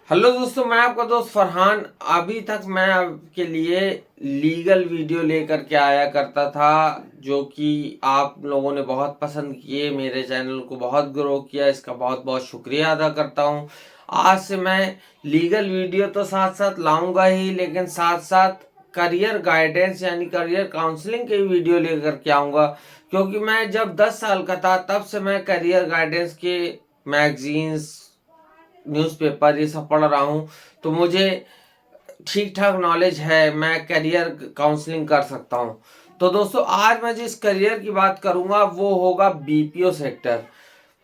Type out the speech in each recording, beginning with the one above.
Hello दोस्तों, मैं आपका दोस्त फरहान। अभी तक मैं आपके लिए लीगल वीडियो लेकर के आया करता था, जो कि आप लोगों ने बहुत पसंद किए, मेरे चैनल को बहुत ग्रो किया। इसका बहुत बहुत शुक्रिया अदा करता हूं। आज से मैं लीगल वीडियो तो साथ साथ लाऊंगा ही, लेकिन साथ साथ करियर गाइडेंस यानी करियर काउंसलिंग के वीडियो लेकर के आऊँगा। क्योंकि मैं जब 10 साल का था तब से मैं करियर गाइडेंस के मैगजीन्स, न्यूज़पेपर ये सब पढ़ रहा हूँ, तो मुझे ठीक ठाक नॉलेज है, मैं करियर काउंसलिंग कर सकता हूँ। तो दोस्तों, आज मैं जिस करियर की बात करूँगा वो होगा बीपीओ सेक्टर।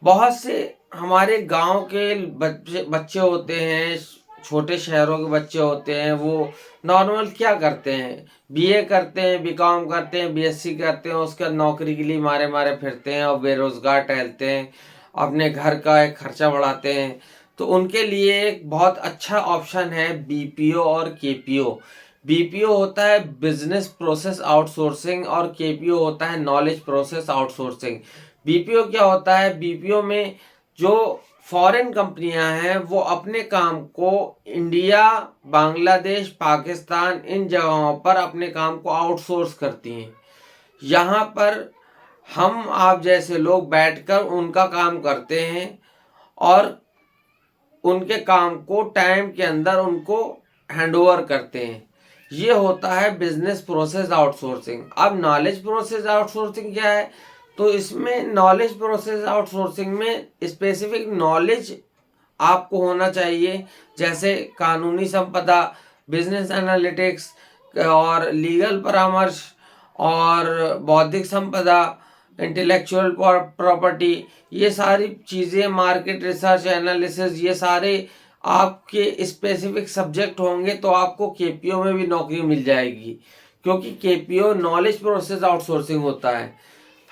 बहुत से हमारे गांव के बच्चे बच्चे होते हैं, छोटे शहरों के बच्चे होते हैं, वो नॉर्मल क्या करते हैं, बीए करते हैं, बीकॉम करते हैं, बीएससी करते हैं, उसके बाद नौकरी के लिए मारे मारे फिरते हैं और बेरोजगार टहलते हैं, अपने घर का एक खर्चा बढ़ाते हैं। तो उनके लिए एक बहुत अच्छा ऑप्शन है बीपीओ और केपीओ। बीपीओ होता है बिजनेस प्रोसेस आउटसोर्सिंग और केपीओ होता है नॉलेज प्रोसेस आउटसोर्सिंग। बीपीओ क्या होता है? बीपीओ में जो फॉरेन कंपनियां हैं वो अपने काम को इंडिया, बांग्लादेश, पाकिस्तान इन जगहों पर अपने काम को आउटसोर्स करती हैं। यहाँ पर हम आप जैसे लोग बैठकर उनका काम करते हैं और उनके काम को टाइम के अंदर उनको हैंडओवर करते हैं। ये होता है बिजनेस प्रोसेस आउटसोर्सिंग। अब नॉलेज प्रोसेस आउटसोर्सिंग क्या है? तो इसमें नॉलेज प्रोसेस आउटसोर्सिंग में स्पेसिफिक नॉलेज आपको होना चाहिए, जैसे कानूनी संपदा, बिजनेस एनालिटिक्स और लीगल परामर्श और बौद्धिक संपदा, इंटेलेक्चुअल प्रॉपर्टी, ये सारी चीज़ें, मार्केट रिसर्च एनालिसिस, ये सारे आपके स्पेसिफिक सब्जेक्ट होंगे तो आपको केपीओ में भी नौकरी मिल जाएगी, क्योंकि केपीओ नॉलेज प्रोसेस आउटसोर्सिंग होता है।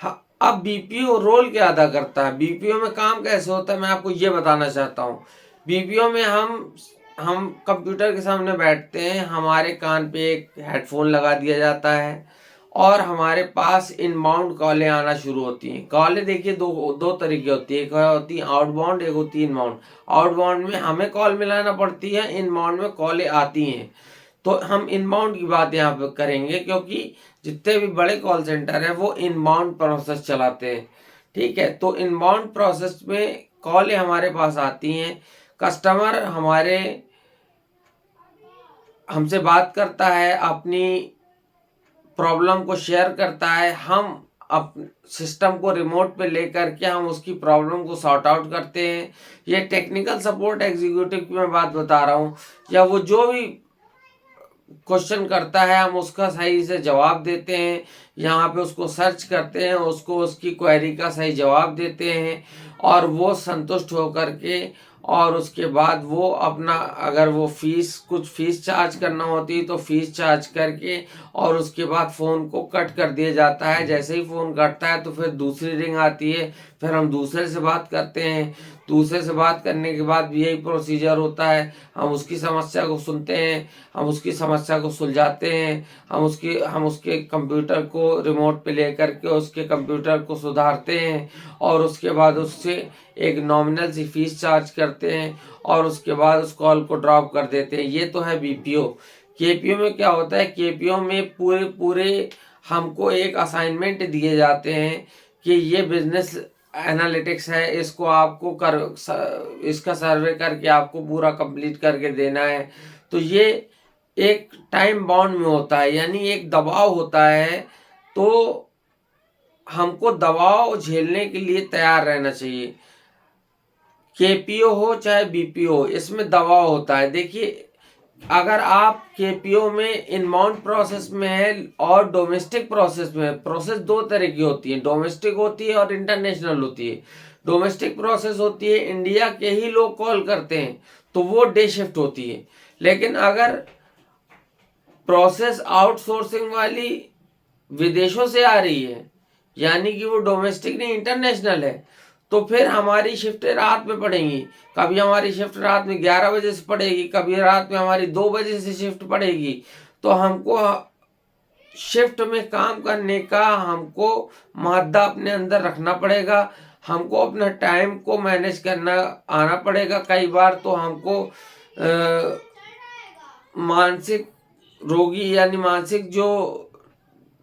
हाँ, अब बीपीओ रोल क्या अदा करता है, बीपीओ में काम कैसे होता है, मैं आपको ये बताना चाहता हूँ। बीपीओ में हम कंप्यूटर के सामने बैठते हैं, हमारे कान पे एक हेडफोन लगा दिया जाता है और हमारे पास इनबाउंड कॉलें आना शुरू होती हैं। कॉलें देखिए दो दो तरीके होती है, एक होती है आउटबाउंड, एक होती है इनबाउंड। आउटबाउंड में हमें कॉल मिलाना पड़ती है, इनबाउंड में कॉलें आती हैं। तो हम इनबाउंड की बात यहाँ पे करेंगे, क्योंकि जितने भी बड़े कॉल सेंटर हैं वो इनबाउंड प्रोसेस चलाते हैं। ठीक है, तो इनबाउंड प्रोसेस में कॉलें हमारे पास आती हैं, कस्टमर हमारे हमसे बात करता है, अपनी प्रॉब्लम को शेयर करता है, हम अप सिस्टम को रिमोट पे लेकर के हम उसकी प्रॉब्लम को सॉर्ट आउट करते हैं। ये टेक्निकल सपोर्ट एग्जीक्यूटिव की मैं बात बता रहा हूँ, या वो जो भी क्वेश्चन करता है हम उसका सही से जवाब देते हैं, यहाँ पे उसको सर्च करते हैं, उसको उसकी क्वेरी का सही जवाब देते हैं और वो संतुष्ट होकर के, और उसके बाद वो अपना, अगर वो कुछ फीस चार्ज करना होती है तो फीस चार्ज करके, और उसके बाद फ़ोन को कट कर दिया जाता है। जैसे ही फ़ोन कटता है तो फिर दूसरी रिंग आती है, फिर हम दूसरे से बात करते हैं। दूसरे से बात करने के बाद भी यही प्रोसीजर होता है, हम उसकी समस्या को सुनते हैं, हम उसकी समस्या को सुलझाते हैं, हम उसके कंप्यूटर को रिमोट पे लेकर के उसके कंप्यूटर को सुधारते हैं और उसके बाद उससे एक नॉमिनल सी फीस चार्ज करते हैं और उसके बाद उस कॉल को ड्रॉप कर देते हैं। ये तो है बीपीओ। केपीओ में क्या होता है? केपीओ में पूरे पूरे हमको एक असाइनमेंट दिए जाते हैं कि ये बिजनेस एनालिटिक्स है, इसको आपको इसका सर्वे करके आपको पूरा कंप्लीट करके देना है। तो ये एक टाइम बाउंड में होता है, यानी एक दबाव होता है, तो हमको दबाव झेलने के लिए तैयार रहना चाहिए। केपीओ हो चाहे बीपीओ हो, इसमें दबाव होता है। देखिए, अगर आप केपीओ में इनबाउंड प्रोसेस में है और डोमेस्टिक प्रोसेस में है, प्रोसेस दो तरह की होती है, डोमेस्टिक होती है और इंटरनेशनल होती है। डोमेस्टिक प्रोसेस होती है, इंडिया के ही लोग कॉल करते हैं, तो वो डे शिफ्ट होती है। लेकिन अगर प्रोसेस आउटसोर्सिंग वाली विदेशों से आ रही है, यानी कि वो डोमेस्टिक नहीं इंटरनेशनल है, तो फिर हमारी शिफ्टें रात में पड़ेंगी। कभी हमारी शिफ्ट रात में 11 बजे से पड़ेगी, कभी रात में हमारी 2 बजे से शिफ्ट पड़ेगी। तो हमको शिफ्ट में काम करने का हमको मादा अपने अंदर रखना पड़ेगा, हमको अपना टाइम को मैनेज करना आना पड़ेगा। कई बार तो हमको मानसिक रोगी यानी मानसिक जो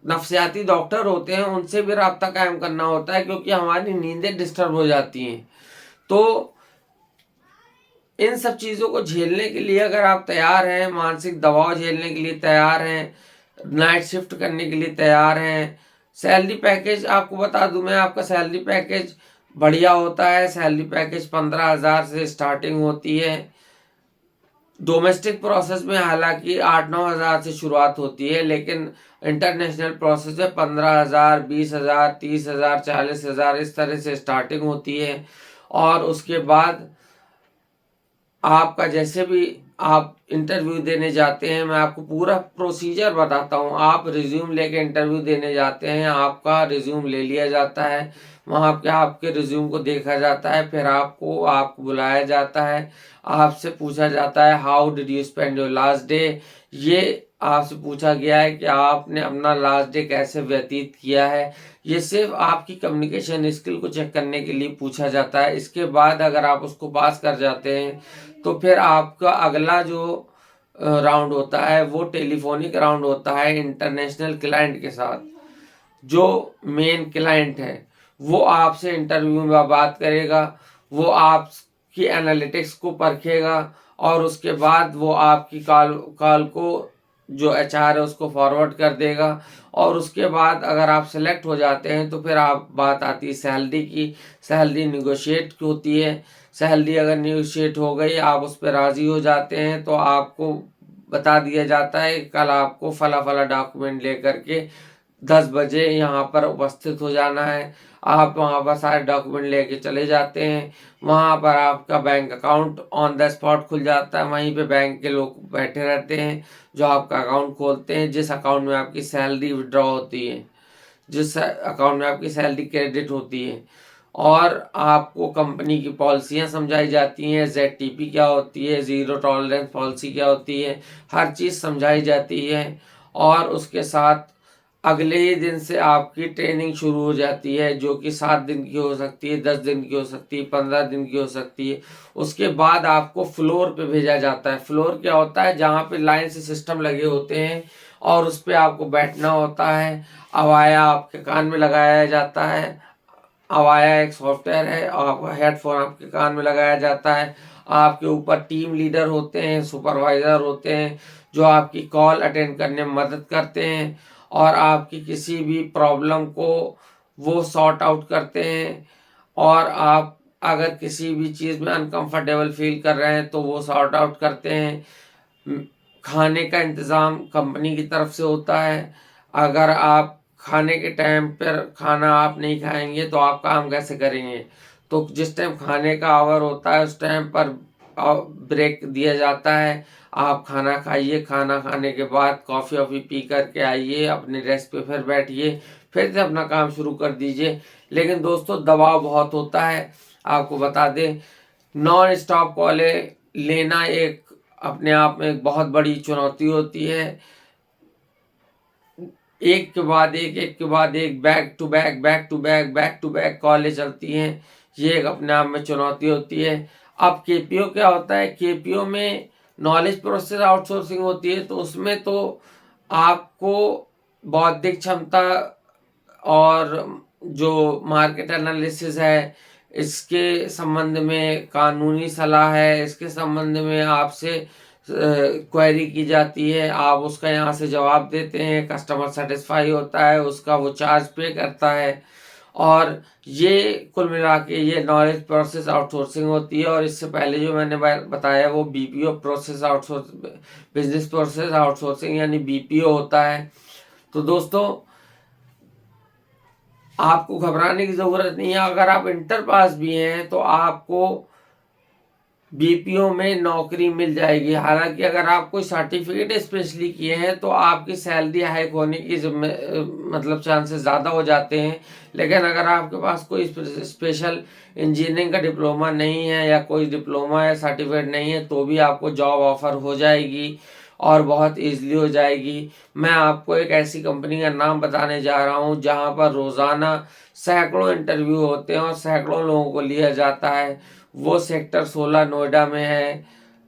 नफ्सियाती डॉक्टर होते हैं उनसे भी राब्ता कायम करना होता है, क्योंकि हमारी नींदें डिस्टर्ब हो जाती हैं। तो इन सब चीज़ों को झेलने के लिए अगर आप तैयार हैं, मानसिक दबाव झेलने के लिए तैयार हैं, नाइट शिफ्ट करने के लिए तैयार हैं, सैलरी पैकेज आपको बता दूं मैं, आपका सैलरी पैकेज बढ़िया होता है। सैलरी पैकेज 15,000 से स्टार्टिंग होती है। डोमेस्टिक प्रोसेस में हालांकि 8-9 हज़ार से शुरुआत होती है, लेकिन इंटरनेशनल प्रोसेस में 15,000, 20,000, 30,000, 40,000 इस तरह से स्टार्टिंग होती है। और उसके बाद आपका जैसे भी आप इंटरव्यू देने जाते हैं, मैं आपको पूरा प्रोसीजर बताता हूँ। आप रिज्यूम लेके इंटरव्यू देने जाते हैं, आपका रिज्यूम ले लिया जाता है, वहाँ पे आपके रिज्यूम को देखा जाता है, फिर आपको बुलाया जाता है, आपसे पूछा जाता है how did you spend your last day. ये आपसे पूछा गया है कि आपने अपना लास्ट डे कैसे व्यतीत किया है। ये सिर्फ आपकी कम्युनिकेशन स्किल को चेक करने के लिए पूछा जाता है। इसके बाद अगर आप उसको पास कर जाते हैं तो फिर आपका अगला जो राउंड होता है वो टेलीफोनिक राउंड होता है इंटरनेशनल क्लाइंट के साथ। जो मेन क्लाइंट है वो आपसे इंटरव्यू में बात करेगा, वो आपकी एनालिटिक्स को परखेगा और उसके बाद वो आपकी कॉल को जो एचआर है उसको फॉरवर्ड कर देगा। और उसके बाद अगर आप सेलेक्ट हो जाते हैं तो फिर आप बात आती है सैलरी की। सैलरी निगोशिएट होती है। सैलरी अगर निगोशिएट हो गई, आप उस पर राज़ी हो जाते हैं, तो आपको बता दिया जाता है कल आपको फला फला डॉक्यूमेंट लेकर के 10 बजे यहाँ पर उपस्थित हो जाना है। आप वहाँ पर सारे डॉक्यूमेंट लेके चले जाते हैं। वहाँ पर आपका bank account on the spot खुल जाता है। वहीं पे बैंक के लोग बैठे रहते हैं जो आपका अकाउंट खोलते हैं, जिस अकाउंट में आपकी सैलरी विड्रॉ होती है, जिस अकाउंट में आपकी सैलरी क्रेडिट होती है। और आपको कंपनी की पॉलिसियाँ समझाई जाती हैं, ZTP क्या होती है, ज़ीरो टॉलरेंस पॉलिसी क्या होती है, हर चीज़ समझाई जाती है। और उसके साथ अगले ही दिन से आपकी ट्रेनिंग शुरू हो जाती है, जो कि 7 दिन की हो सकती है, 10 दिन की हो सकती है, 15 दिन की हो सकती है। उसके बाद आपको फ्लोर पे भेजा जाता है। फ्लोर क्या होता है? जहाँ पे लाइन से सिस्टम लगे होते हैं और उस पर आपको बैठना होता है। अवाया आपके कान में लगाया जाता है। अवाया एक सॉफ्टवेयर है और हेडफोन आपके कान में लगाया जाता है। आपके ऊपर टीम लीडर होते हैं, सुपरवाइज़र होते हैं, जो आपकी कॉल अटेंड करने में मदद करते हैं और आपकी किसी भी प्रॉब्लम को वो सॉर्ट आउट करते हैं। और आप अगर किसी भी चीज़ में अनकंफर्टेबल फील कर रहे हैं तो वो सॉर्ट आउट करते हैं। खाने का इंतज़ाम कंपनी की तरफ से होता है। अगर आप खाने के टाइम पर खाना आप नहीं खाएंगे तो आप काम कैसे करेंगे? तो जिस टाइम खाने का आवर होता है उस टाइम पर ब्रेक दिया जाता है। आप खाना खाइए, खाना खाने के बाद कॉफ़ी वॉफ़ी पी करके आइए, अपने डेस्क पे फिर बैठिए, फिर से अपना काम शुरू कर दीजिए। लेकिन दोस्तों दबाव बहुत होता है। आपको बता दें, नॉन स्टॉप कॉलें लेना एक अपने आप में एक बहुत बड़ी चुनौती होती है। एक के बाद एक बैक टू बैक कॉलें चलती हैं। ये एक अपने आप में चुनौती होती है। अब केपीओ क्या होता है? केपीओ में नॉलेज प्रोसेस आउटसोर्सिंग होती है, तो उसमें तो आपको बौद्धिक क्षमता और जो मार्केट एनालिसिस है, इसके संबंध में कानूनी सलाह है, इसके संबंध में आपसे क्वेरी की जाती है, आप उसका यहाँ से जवाब देते हैं, कस्टमर सेटिस्फाई होता है, उसका वो चार्ज पे करता है। और ये कुल मिला के ये नॉलेज प्रोसेस आउटसोर्सिंग होती है। और इससे पहले जो मैंने बताया वो BPO process outsource business process outsourcing यानी बीपीओ होता है। तो दोस्तों आपको घबराने की ज़रूरत नहीं है। अगर आप इंटर पास भी हैं तो आपको बीपीओ में नौकरी मिल जाएगी। हालांकि अगर आप कोई सर्टिफिकेट स्पेशली किए हैं तो आपकी सैलरी हाइक होने की मतलब चांसेस ज़्यादा हो जाते हैं। लेकिन अगर आपके पास कोई स्पेशल इंजीनियरिंग का डिप्लोमा नहीं है या कोई डिप्लोमा या सर्टिफिकेट नहीं है तो भी आपको जॉब ऑफर हो जाएगी और बहुत ईजिली हो जाएगी। मैं आपको एक ऐसी कंपनी का नाम बताने जा रहा हूँ जहाँ पर रोज़ाना सैकड़ों इंटरव्यू होते हैं और सैकड़ों लोगों को लिया जाता है। वो सेक्टर 16 नोएडा में है।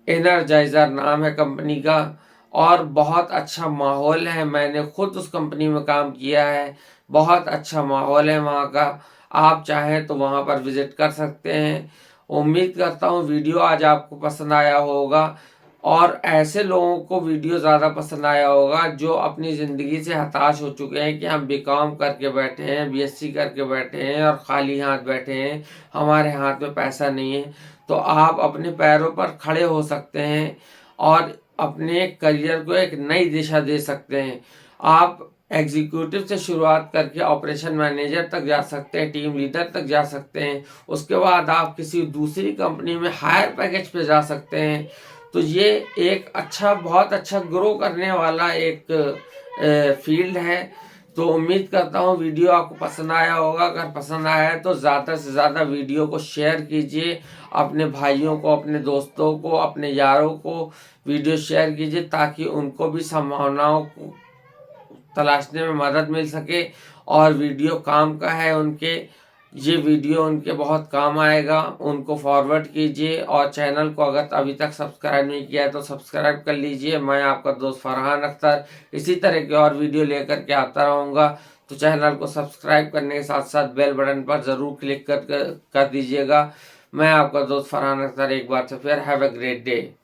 एनर्जाइज़र नाम है कंपनी का, और बहुत अच्छा माहौल है। मैंने खुद उस कंपनी में काम किया है, बहुत अच्छा माहौल है वहाँ का। आप चाहें तो वहाँ पर विज़िट कर सकते हैं। उम्मीद करता हूँ वीडियो आज आपको पसंद आया होगा, और ऐसे लोगों को वीडियो ज़्यादा पसंद आया होगा जो अपनी ज़िंदगी से हताश हो चुके हैं कि हम बीकॉम करके बैठे हैं, बीएससी करके बैठे हैं और खाली हाथ बैठे हैं, हमारे हाथ में पैसा नहीं है। तो आप अपने पैरों पर खड़े हो सकते हैं और अपने करियर को एक नई दिशा दे सकते हैं। आप एग्जीक्यूटिव से शुरुआत करके ऑपरेशन मैनेजर तक जा सकते हैं, टीम लीडर तक जा सकते हैं। उसके बाद आप किसी दूसरी कंपनी में हायर पैकेज पे जा सकते हैं। तो ये एक अच्छा, बहुत अच्छा ग्रो करने वाला एक फील्ड है। तो उम्मीद करता हूँ वीडियो आपको पसंद आया होगा। अगर पसंद आया है तो ज़्यादा से ज़्यादा वीडियो को शेयर कीजिए, अपने भाइयों को, अपने दोस्तों को, अपने यारों को वीडियो शेयर कीजिए, ताकि उनको भी संभावनाओं को तलाशने में मदद मिल सके। और वीडियो काम का है उनके, ये वीडियो उनके बहुत काम आएगा। उनको फॉरवर्ड कीजिए, और चैनल को अगर अभी तक सब्सक्राइब नहीं किया है तो सब्सक्राइब कर लीजिए। मैं आपका दोस्त फरहान अख्तर इसी तरह के और वीडियो लेकर के आता रहूँगा। तो चैनल को सब्सक्राइब करने के साथ साथ बेल बटन पर ज़रूर क्लिक कर दीजिएगा। मैं आपका दोस्त फरहान अख्तर एक बार से फिर हैव अ ग्रेट डे।